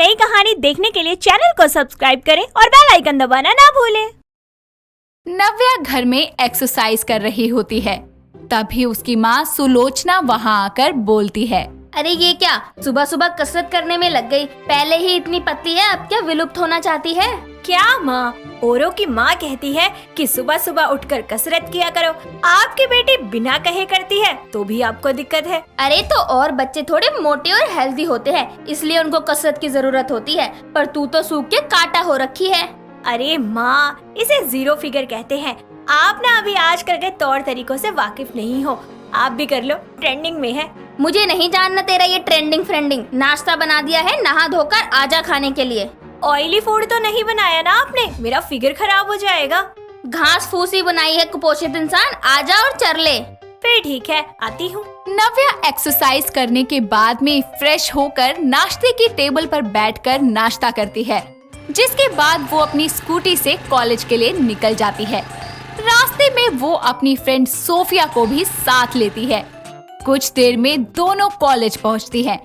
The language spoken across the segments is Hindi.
नई कहानी देखने के लिए चैनल को सब्सक्राइब करें और बेल आइकन दबाना ना भूलें। नव्या घर में एक्सरसाइज कर रही होती है। तभी उसकी माँ सुलोचना वहाँ आकर बोलती है, अरे ये क्या, सुबह सुबह कसरत करने में लग गई। पहले ही इतनी पतली है, अब क्या विलुप्त होना चाहती है? क्या माँ? औरों की माँ कहती है कि सुबह सुबह उठकर कसरत किया करो। आपकी बेटी बिना कहे करती है तो भी आपको दिक्कत है। अरे तो और बच्चे थोड़े मोटे और हेल्दी होते हैं, इसलिए उनको कसरत की जरूरत होती है, पर तू तो सूख के कांटा हो रखी है। अरे माँ, इसे जीरो फिगर कहते हैं। आप ना अभी आजकल के तौर तरीकों से वाकिफ नहीं हो। आप भी कर लो, ट्रेंडिंग में है। मुझे नहीं जानना तेरा ये ट्रेंडिंग फ्रेंडिंग। नाश्ता बना दिया है, नहा धोकर आजा खाने के लिए। ऑयली फूड तो नहीं बनाया ना आपने? मेरा फिगर खराब हो जाएगा। घास फूसी बनाई है कुपोषित इंसान, आजा और चर ले। फिर ठीक है, आती हूँ। नव्या एक्सरसाइज करने के बाद में फ्रेश होकर नाश्ते की टेबल पर बैठकर नाश्ता करती है, जिसके बाद वो अपनी स्कूटी से कॉलेज के लिए निकल जाती है। रास्ते में वो अपनी फ्रेंड सोफिया को भी साथ लेती है। कुछ देर में दोनों कॉलेज पहुंचती हैं,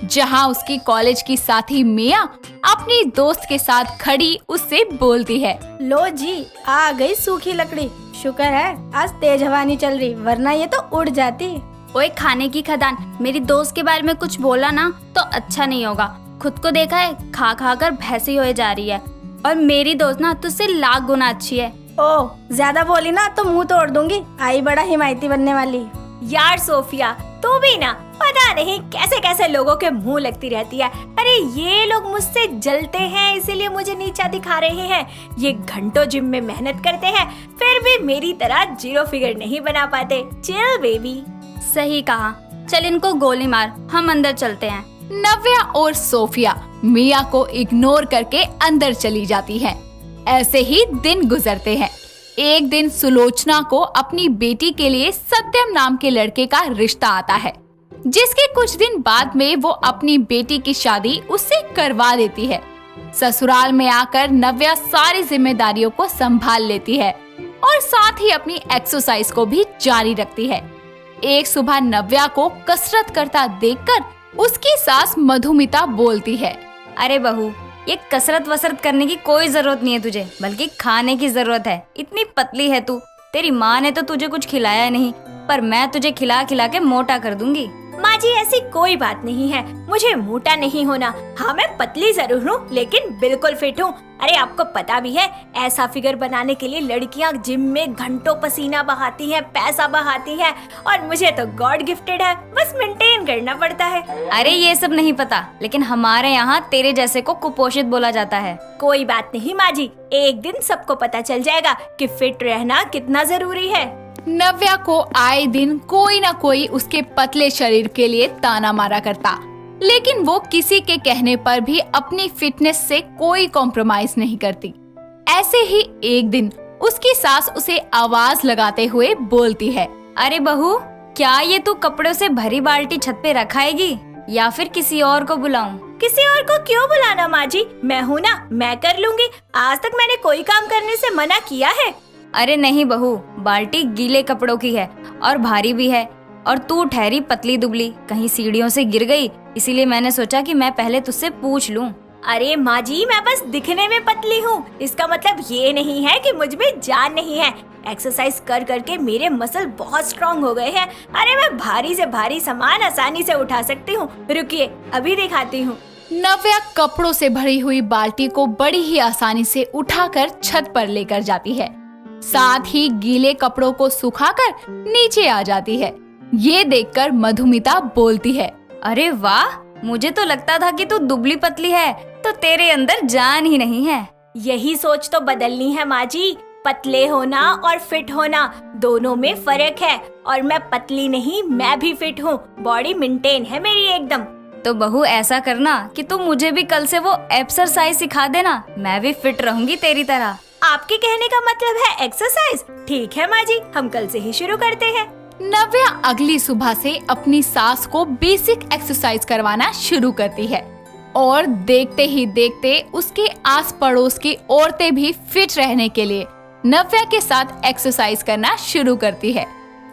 जहां उसकी कॉलेज की साथी मिया अपनी दोस्त के साथ खड़ी उससे बोलती है, लो जी, आ गई सूखी लकड़ी। शुक्र है आज तेज हवा नहीं चल रही, वरना ये तो उड़ जाती। ओए खाने की खदान, मेरी दोस्त के बारे में कुछ बोला ना तो अच्छा नहीं होगा। खुद को देखा है, खा खा कर भैंसी होए जा रही है, और मेरी दोस्त ना तुझसे लाख गुना अच्छी है। ओ, ज्यादा बोली ना तो मुंह तोड़ दूंगी। आई बड़ा हिमायती बनने वाली। यार सोफिया, तू भी ना पता नहीं कैसे कैसे लोगों के मुंह लगती रहती है। अरे ये लोग मुझसे जलते हैं, इसीलिए मुझे नीचा दिखा रहे हैं। ये घंटों जिम में मेहनत करते हैं, फिर भी मेरी तरह जीरो फिगर नहीं बना पाते। Chill baby. सही कहा, चल इनको गोली मार, हम अंदर चलते हैं। नव्या और सोफिया मिया को इग्नोर करके अंदर चली जाती हैं। ऐसे ही दिन गुजरते हैं। एक दिन सुलोचना को अपनी बेटी के लिए सत्यम नाम के लड़के का रिश्ता आता है, जिसके कुछ दिन बाद में वो अपनी बेटी की शादी उससे करवा देती है। ससुराल में आकर नव्या सारी जिम्मेदारियों को संभाल लेती है और साथ ही अपनी एक्सरसाइज को भी जारी रखती है। एक सुबह नव्या को कसरत करता देखकर उसकी सास मधुमिता बोलती है, अरे बहू, ये कसरत वसरत करने की कोई जरूरत नहीं है तुझे, बल्कि खाने की जरूरत है। इतनी पतली है तू, तेरी माँ ने तो तुझे कुछ खिलाया नहीं, पर मैं तुझे खिला खिला के मोटा कर दूंगी। माँ जी, ऐसी कोई बात नहीं है, मुझे मोटा नहीं होना। हाँ, मैं पतली जरूर हूँ, लेकिन बिल्कुल फिट हूँ। अरे आपको पता भी है, ऐसा फिगर बनाने के लिए लड़कियाँ जिम में घंटों पसीना बहाती हैं, पैसा बहाती हैं, और मुझे तो गॉड गिफ्टेड है, बस मेंटेन करना पड़ता है। अरे ये सब नहीं पता, लेकिन हमारे यहाँ तेरे जैसे को कुपोषित बोला जाता है। कोई बात नहीं माँ जी, एक दिन सबको पता चल जाएगा कि फिट रहना कितना जरूरी है। नव्या को आए दिन कोई ना कोई उसके पतले शरीर के लिए ताना मारा करता, लेकिन वो किसी के कहने पर भी अपनी फिटनेस से कोई कॉम्प्रोमाइज नहीं करती। ऐसे ही एक दिन उसकी सास उसे आवाज लगाते हुए बोलती है, अरे बहू, क्या ये तू कपड़ों से भरी बाल्टी छत पे रखाएगी या फिर किसी और को बुलाऊं? किसी और को क्यों बुलाना माँ जी, मैं हूँ ना, मैं कर लूंगी। आज तक मैंने कोई काम करने से मना किया है? अरे नहीं बहू, बाल्टी गीले कपड़ों की है और भारी भी है, और तू ठहरी पतली दुबली, कहीं सीढ़ियों से गिर गई, इसीलिए मैंने सोचा कि मैं पहले तुझसे पूछ लूं। अरे माँ जी, मैं बस दिखने में पतली हूँ, इसका मतलब ये नहीं है कि मुझ में जान नहीं है। एक्सरसाइज कर करके मेरे मसल बहुत स्ट्रॉन्ग हो गए हैं। अरे मैं भारी से भारी सामान आसानी से उठा सकती हूँ। रुकिए, अभी दिखाती हूँ। नव्या कपड़ों से भरी हुई बाल्टी को बड़ी ही आसानी से उठाकर छत पर लेकर जाती है, साथ ही गीले कपड़ों को सुखाकर नीचे आ जाती है। ये देखकर मधुमिता बोलती है, अरे वाह, मुझे तो लगता था कि तू दुबली पतली है, तो तेरे अंदर जान ही नहीं है। यही सोच तो बदलनी है माँ जी। पतले होना और फिट होना दोनों में फर्क है, और मैं पतली नहीं, मैं भी फिट हूँ। बॉडी मेंटेन है मेरी एकदम। तो बहू ऐसा करना कि तू मुझे भी कल से वो एक्सरसाइज सिखा देना, मैं भी फिट रहूंगी तेरी तरह। आपके कहने का मतलब है एक्सरसाइज? ठीक है माँ जी, हम कल से ही शुरू करते हैं। नव्या अगली सुबह से अपनी सास को बेसिक एक्सरसाइज करवाना शुरू करती है, और देखते ही देखते उसके आस पड़ोस की औरतें भी फिट रहने के लिए नव्या के साथ एक्सरसाइज करना शुरू करती है।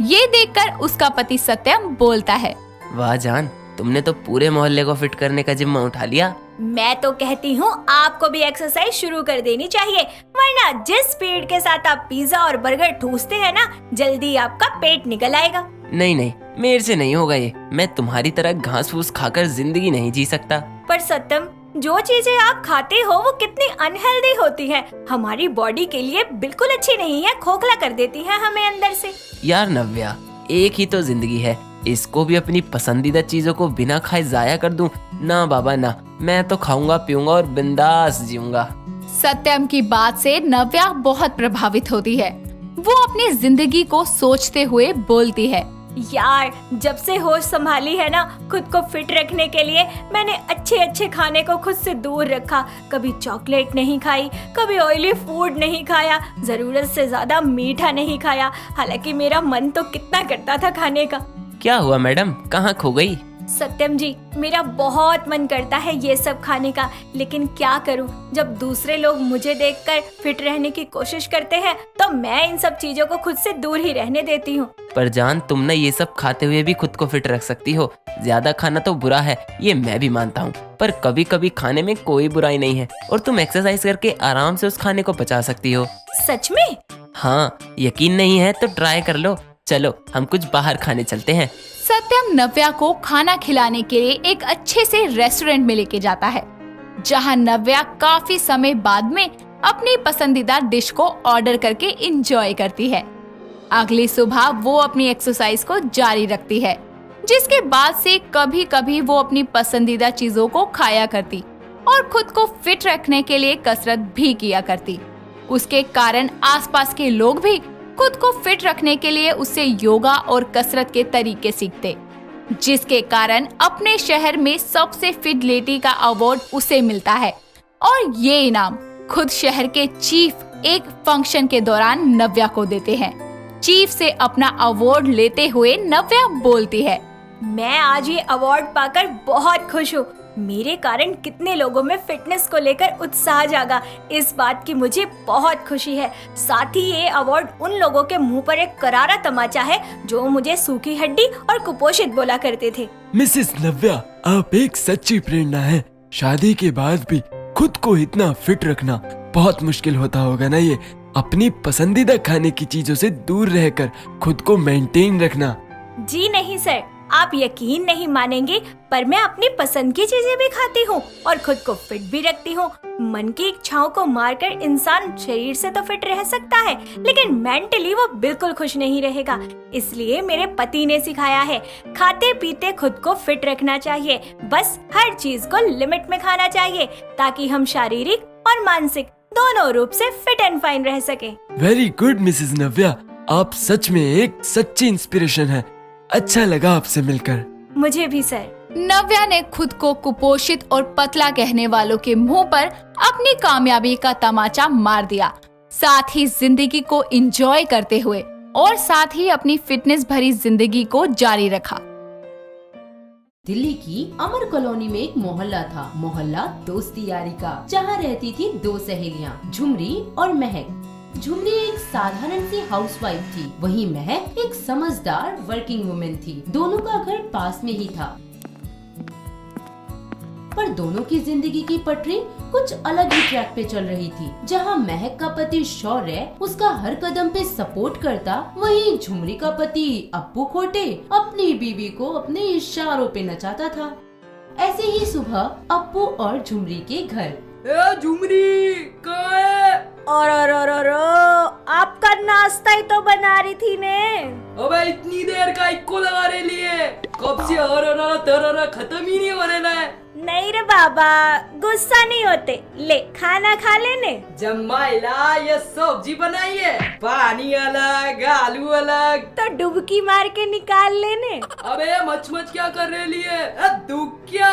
ये देखकर उसका पति सत्यम बोलता है, वाह जान, तुमने तो पूरे मोहल्ले को फिट करने का जिम्मा उठा लिया। मैं तो कहती हूँ आपको भी एक्सरसाइज शुरू कर देनी चाहिए, वरना जिस स्पीड के साथ आप पिज्जा और बर्गर ठूसते हैं ना, जल्दी आपका पेट निकल आएगा। नहीं नहीं, मेरे से नहीं होगा ये। मैं तुम्हारी तरह घास फूस खाकर जिंदगी नहीं जी सकता। पर सत्यम, जो चीजें आप खाते हो वो कितनी अनहेल्दी होती है, हमारी बॉडी के लिए बिल्कुल अच्छी नहीं है, खोखला कर देती है हमें अंदर से। यार नव्या, एक ही तो जिंदगी है, इसको भी अपनी पसंदीदा चीजों को बिना खाए जाया कर दूं? ना बाबा ना, मैं तो खाऊंगा पीऊंगा और बिंदास जीऊंगा। सत्यम की बात से नव्या बहुत प्रभावित होती है। वो अपनी जिंदगी को सोचते हुए बोलती है, यार जब से होश संभाली है ना, खुद को फिट रखने के लिए मैंने अच्छे अच्छे खाने को खुद से दूर रखा। कभी चॉकलेट नहीं खाई, कभी ऑयली फूड नहीं खाया, जरूरत से ज्यादा मीठा नहीं खाया, हालांकि मेरा मन तो कितना करता था खाने का। क्या हुआ मैडम, कहाँ खो गई? सत्यम जी, मेरा बहुत मन करता है ये सब खाने का, लेकिन क्या करूं, जब दूसरे लोग मुझे देखकर फिट रहने की कोशिश करते हैं तो मैं इन सब चीजों को खुद से दूर ही रहने देती हूँ। पर जान, तुम ना ये सब खाते हुए भी खुद को फिट रख सकती हो। ज्यादा खाना तो बुरा है, ये मैं भी मानता हूँ, पर कभी कभी खाने में कोई बुराई नहीं है और तुम एक्सरसाइज करके आराम से उस खाने को पचा सकती हो। सच में? हाँ, यकीन नहीं है तो ट्राई कर लो। चलो हम कुछ बाहर खाने चलते हैं। सत्यम नव्या को खाना खिलाने के लिए एक अच्छे से रेस्टोरेंट में लेके जाता है, जहां नव्या काफी समय बाद में अपनी पसंदीदा डिश को ऑर्डर करके एंजॉय करती है। अगली सुबह वो अपनी एक्सरसाइज को जारी रखती है, जिसके बाद से कभी कभी वो अपनी पसंदीदा चीजों को खाया करती और खुद को फिट रखने के लिए कसरत भी किया करती। उसके कारण आसपास के लोग भी खुद को फिट रखने के लिए उससे योगा और कसरत के तरीके सीखते, जिसके कारण अपने शहर में सबसे फिट लेडी का अवार्ड उसे मिलता है। और ये इनाम खुद शहर के चीफ एक फंक्शन के दौरान नव्या को देते हैं। चीफ से अपना अवार्ड लेते हुए नव्या बोलती है, मैं आज ये अवार्ड पाकर बहुत खुश हूँ। मेरे कारण कितने लोगों में फिटनेस को लेकर उत्साह जागा, इस बात की मुझे बहुत खुशी है। साथ ही ये अवार्ड उन लोगों के मुंह पर एक करारा तमाचा है जो मुझे सूखी हड्डी और कुपोषित बोला करते थे। मिसेस नव्या, आप एक सच्ची प्रेरणा हैं। शादी के बाद भी खुद को इतना फिट रखना बहुत मुश्किल होता होगा ना। ये अपनी पसंदीदा खाने की चीजों से दूर रहकर खुद को मेंटेन रखना। जी नहीं सर, आप यकीन नहीं मानेंगे, पर मैं अपनी पसंद की चीजें भी खाती हूँ और खुद को फिट भी रखती हूँ। मन की इच्छाओं को मारकर इंसान शरीर से तो फिट रह सकता है, लेकिन मेंटली वो बिल्कुल खुश नहीं रहेगा। इसलिए मेरे पति ने सिखाया है, खाते पीते खुद को फिट रखना चाहिए। बस हर चीज को लिमिट में खाना चाहिए, ताकि हम शारीरिक और मानसिक दोनों रूप से फिट एंड फाइन रह सके। वेरी गुड मिसेस नव्या, आप सच में एक सच्ची इंस्पिरेशन है। अच्छा लगा आपसे मिलकर। मुझे भी सर। नव्या ने खुद को कुपोषित और पतला कहने वालों के मुंह पर अपनी कामयाबी का तमाचा मार दिया, साथ ही जिंदगी को एंजॉय करते हुए और साथ ही अपनी फिटनेस भरी जिंदगी को जारी रखा। दिल्ली की अमर कॉलोनी में एक मोहल्ला था, मोहल्ला दोस्ती यारी का, जहाँ रहती थी दो सहेलियाँ, झुमरी और महक। झुमरी एक साधारण सी हाउसवाइफ थी, वहीं महक एक समझदार वर्किंग वुमेन थी। दोनों का घर पास में ही था, पर दोनों की जिंदगी की पटरी कुछ अलग ही ट्रैक पे चल रही थी। जहाँ महक का पति शौर्य उसका हर कदम पे सपोर्ट करता, वहीं झुमरी का पति अप्पू खोटे अपनी बीवी को अपने इशारों पे नचाता था। ऐसे ही सुबह अप्पू और झुमरी के घर। झुमरी कहाँ है? और आपका नाश्ता ही तो बना रही थी ने। अबे इतनी देर का इक्को लगा रहे लिए, कब से हररा तररा खत्म ही नहीं हो रहा है। नहीं रे बाबा, गुस्सा नहीं होते, ले खाना खा लेने। जम्माइला ये सब्जी बनाई है, पानी अलग आलू अलग, तो डुबकी मार के निकाल लेने। अबे मच क्या कर रहे लिए, दुख क्या?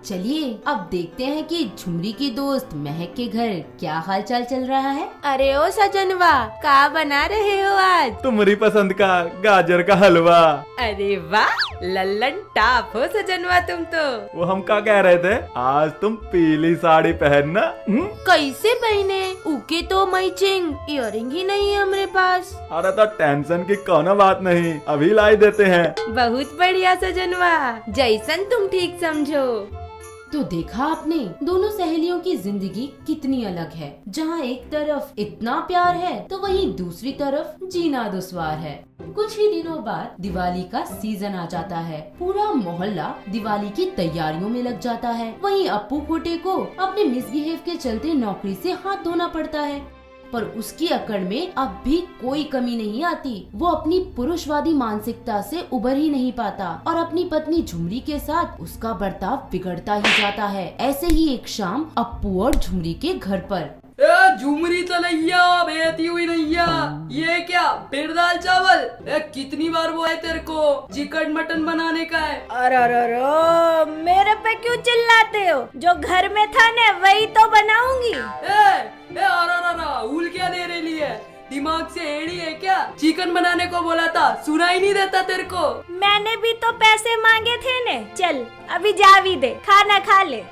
चलिए अब देखते हैं कि झुमरी की दोस्त महक के घर क्या हाल चाल चल रहा है। अरे ओ सजनवा, का बना रहे हो आज? तुम्हारी पसंद का गाजर का हलवा। अरे वाह, लल्लन टाप हो सजनवा तुम तो। वो हम क्या कह रहे थे, आज तुम पीली साड़ी पहनना। कैसे पहने? उके तो मैचिंग इयरिंग ही नहीं है हमारे पास। अरे तो टेंशन की कोनो बात नहीं, अभी लाई देते हैं। बहुत बढ़िया सजनवा, जैसन तुम ठीक समझो। तो देखा आपने, दोनों सहेलियों की जिंदगी कितनी अलग है। जहाँ एक तरफ इतना प्यार है तो वहीं दूसरी तरफ जीना दुश्वार है। कुछ ही दिनों बाद दिवाली का सीजन आ जाता है। पूरा मोहल्ला दिवाली की तैयारियों में लग जाता है। वहीं अप्पू खोटे को अपने मिसबिहेव के चलते नौकरी से हाथ धोना पड़ता है, पर उसकी अकड़ में अब भी कोई कमी नहीं आती। वो अपनी पुरुषवादी मानसिकता से उबर ही नहीं पाता और अपनी पत्नी झुमरी के साथ उसका बर्ताव बिगड़ता ही जाता है। ऐसे ही एक शाम अप्पू और झुमरी के घर पर। ए झुमरी तलैया, बहती हुई नैया, ये क्या फिर दाल चावल? कितनी बार वो है तेरे को चिकन मटन बनाने का है? अरे मेरे पे क्यों चिल्लाते हो? जो घर में था ना वही तो बनाऊंगी। उल क्या दे रही है? दिमाग से एड़ी है क्या? चिकन बनाने को बोला था, सुना ही नहीं देता तेरे को। मैंने भी तो पैसे मांगे थे ने। चल अभी जा भी दे, खाना खा ले।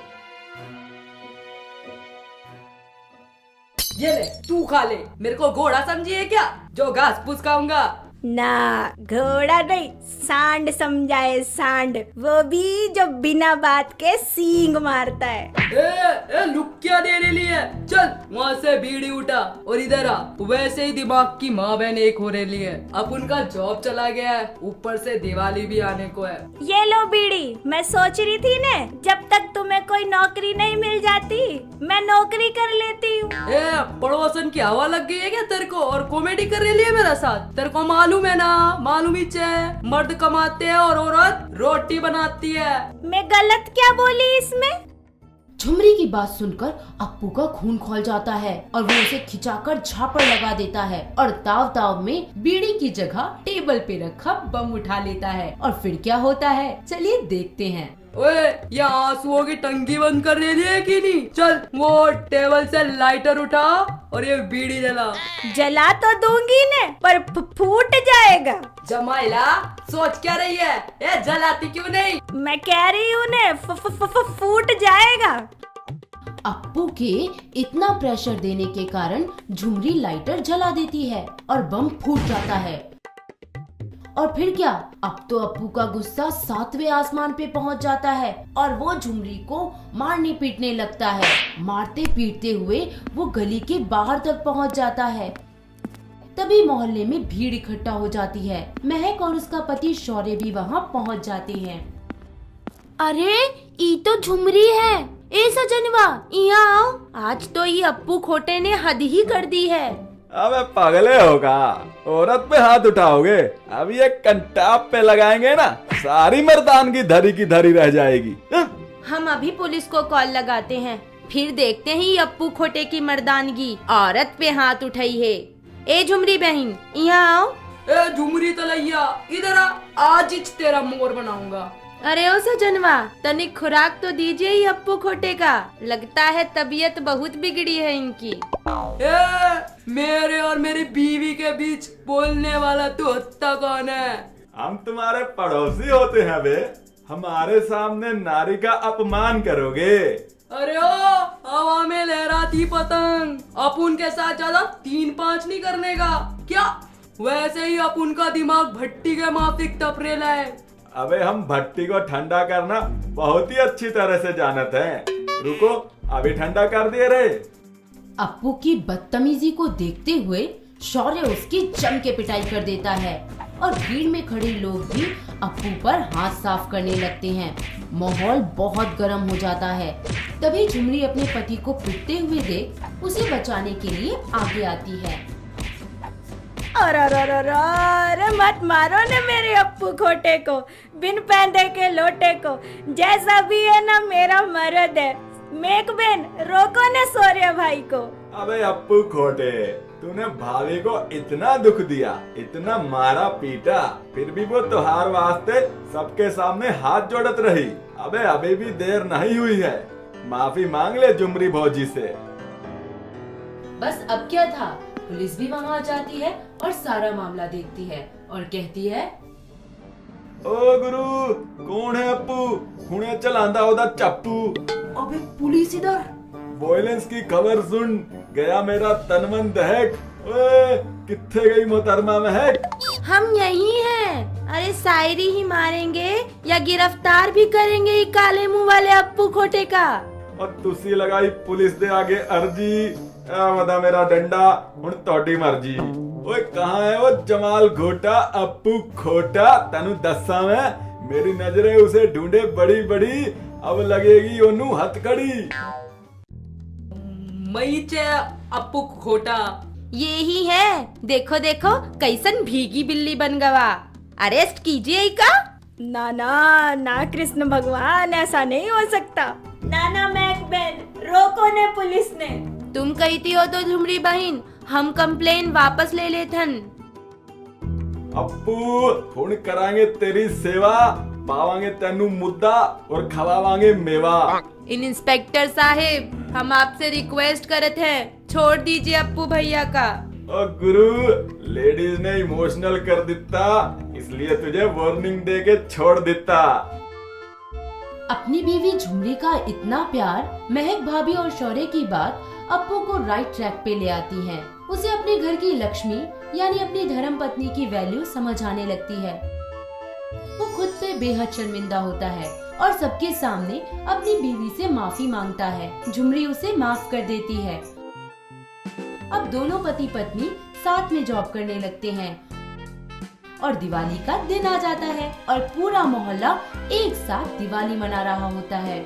ये ले, तू खा ले। मेरे को घोड़ा समझी है क्या जो घास फूस खाऊंगा? ना, घोड़ा नहीं, सांड समझाए, सांड। वो भी जो बिना बात के सींग मारता है। ए लुक क्या दे रही है? चल वहाँ से बीड़ी उठा और इधर आ। वैसे ही दिमाग की माँ बहन एक हो रही है। अब उनका जॉब चला गया है, ऊपर से दिवाली भी आने को है। ये लो बीड़ी। मैं सोच रही थी ने, जब तक तुम्हें कोई नौकरी नहीं मिल जाती मैं नौकरी कर लेती हूँ। पड़ोसन की हवा लग गई है क्या तेरे को? और कॉमेडी कर रही है मेरे साथ? तेरे को मालूम है ना, मालूम ही है, मर्द कमाते हैं और औरत रोटी बनाती है। मैं गलत क्या बोली इसमें? झुमरी की बात सुनकर अप्पू का खून खौल जाता है और वो उसे खिंचाकर झापड़ लगा देता है और ताव ताव में बीड़ी की जगह टेबल पे रखा बम उठा लेता है। और फिर क्या होता है, चलिए देखते हैं। ओए, ये आंसुओं की टंकी बंद कर रही है कि नहीं? चल वो टेबल से लाइटर उठा और ये बीड़ी जला। जला तो दूंगी ने, पर फूट जाएगा। जमाइला सोच क्या रही है? ये जलाती क्यों नहीं? मैं कह रही हूँ ने, फूट जाएगा। अप्पू के इतना प्रेशर देने के कारण झुमरी लाइटर जला देती है और बम फूट जाता है। और फिर क्या, अब तो अप्पू का गुस्सा 7वें आसमान पे पहुंच जाता है और वो झुमरी को मारने पीटने लगता है। मारते पीटते हुए वो गली के बाहर तक पहुंच जाता है। तभी मोहल्ले में भीड़ इकट्ठा हो जाती है। महक और उसका पति शौर्य भी वहां पहुंच जाते हैं। अरे ई तो झुमरी है। ए सजनवा, यहाँ आओ। आज तो ये अप्पू खोटे ने हद ही कर दी है। अबे पागले होगा, औरत पे हाथ उठाओगे? अब ये कंटाप पे लगाएंगे ना, सारी मर्दानगी धरी की धरी रह जाएगी। हम अभी पुलिस को कॉल लगाते हैं, फिर देखते हैं ये अप्पू खोटे की मर्दानगी औरत पे हाथ उठाई है। ए झुमरी बहन, यहाँ आओ। ए झुमरी तलैया, इधर आ। आज ही तेरा मोर बनाऊंगा। अरे ओ सजनवा, तनिक खुराक तो दीजिए ही अप्पू खोटे का। लगता है तबीयत बहुत बिगड़ी है इनकी। मेरे और मेरी बीवी के बीच बोलने वाला तू हत्ता कौन है? हम तुम्हारे पड़ोसी होते हैं बे, हमारे सामने नारी का अपमान करोगे? अरे ओ, हवा में लहराती पतंग। अपुन के साथ ज्यादा 3-5 नहीं करने का क्या? वैसे ही अपुन का दिमाग भट्टी के माफिक टपरेला है। अबे हम भट्टी को ठंडा करना बहुत ही अच्छी तरह से जानते हैं। रुको, अभी ठंडा कर दिए रे। अप्पू की बदतमीजी को देखते हुए शौर्य उसकी जम के पिटाई कर देता है और भीड़ में खड़े लोग भी अप्पू पर हाथ साफ करने लगते हैं। माहौल बहुत गर्म हो जाता है। तभी झुमरी अपने पति को पिटते हुए देख उसे बचाने के लिए आगे आती है। अरे मत मारो ने मेरे अप्पू खोटे को, बिन पैंदे के लोटे को। जैसा भी है ना मेरा मर्द है। मेक बेन, रोको ने सौर्य भाई को। अबे अप्पू खोटे, तूने भाभी को इतना दुख दिया, इतना मारा पीटा, फिर भी वो तुहार वास्ते सबके सामने हाथ जोड़त रही। अबे अभी भी देर नहीं हुई है, माफी मांग ले झुमरी भौजी से। बस अब क्या था, पुलिस भी वहाँ आ जाती है और सारा मामला देखती है और कहती है, ओ गुरु कौन है अप्पू, हुणे चलांदा ओदा चप्पू। अबे पुलिस इधर। वायलेंस की खबर सुन, गया मेरा तन मन दहक। ओए कित्थे गई मोहतरमा महक। हम यही हैं। अरे शायरी ही मारेंगे या गिरफ्तार भी करेंगे ये काले मुंह वाले अप्पू खोटे का। और तुसी लगाई पुलिस दे आगे अर्जी, वदा मेरा डंडा हुण तोड़ी मर्जी। ओए कहाँ है वो जमाल घोटा अप्पू खोटा, तनु दस्सा मैं, मेरी नजरें उसे ढूंढे बड़ी बड़ी, अब लगेगी ओनू हथकड़ी। मई चे अप्पू खोटा। ये ही है, देखो देखो कैसन भीगी बिल्ली बन गवा। अरेस्ट कीजिए का। ना ना ना कृष्ण भगवान, ऐसा नहीं हो सकता। ना ना मैकबेन, रोको ने पुलिस ने। तुम कहती हो तो झुमरी बहन, हम कंप्लेन वापस ले लेथन। अप्पू हुण करांगे तेरी सेवा, पावांगे तेनू मुद्दा और खवावांगे मेवा। इंस्पेक्टर साहिब, हम आपसे रिक्वेस्ट करत हैं, छोड़ दीजिए अप्पू भैया का। ओ गुरु, लेडीज ने इमोशनल कर दिता, इसलिए तुझे वार्निंग दे के छोड़ दिता। अपनी बीवी झुमरी का इतना प्यार, महक भाभी और शौर्य की बात अप्पू को राइट ट्रैक पे ले आती है। उसे अपने घर की लक्ष्मी यानी अपनी धर्म पत्नी की वैल्यू समझ आने लगती है। वो खुद पे बेहद शर्मिंदा होता है और सबके सामने अपनी बीवी से माफी मांगता है। झुमरी उसे माफ कर देती है। अब दोनों पति पत्नी साथ में जॉब करने लगते हैं और दिवाली का दिन आ जाता है और पूरा मोहल्ला एक साथ दिवाली मना रहा होता है।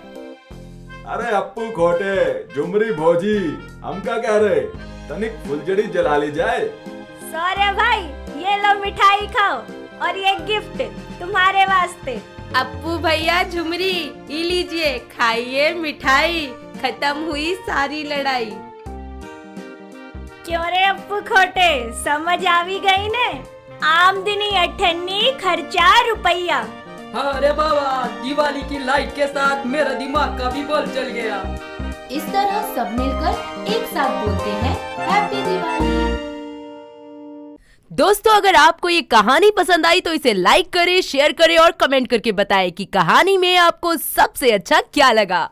अरे अप्पू खोटे, झुमरी भौजी, हम क्या कह रहे, तनिक फुलझड़ी जला ली जाए। सौर्य भाई, ये लो मिठाई खाओ और ये गिफ्ट तुम्हारे वास्ते। अप्पू भैया झुमरी, ये लीजिए, खाइए मिठाई, खत्म हुई सारी लड़ाई। क्यों रे अप्पू खोटे, समझ आवी गई ने? आमदनी अठन्नी, खर्चा रुपया। अरे बाबा, दिवाली की लाइट के साथ मेरा दिमाग का भी बल्ब जल गया। इस तरह सब मिलकर एक साथ बोलते हैं हैप्पी दिवाली। दोस्तों, अगर आपको ये कहानी पसंद आई तो इसे लाइक करें, शेयर करें और कमेंट करके बताएं कि कहानी में आपको सबसे अच्छा क्या लगा।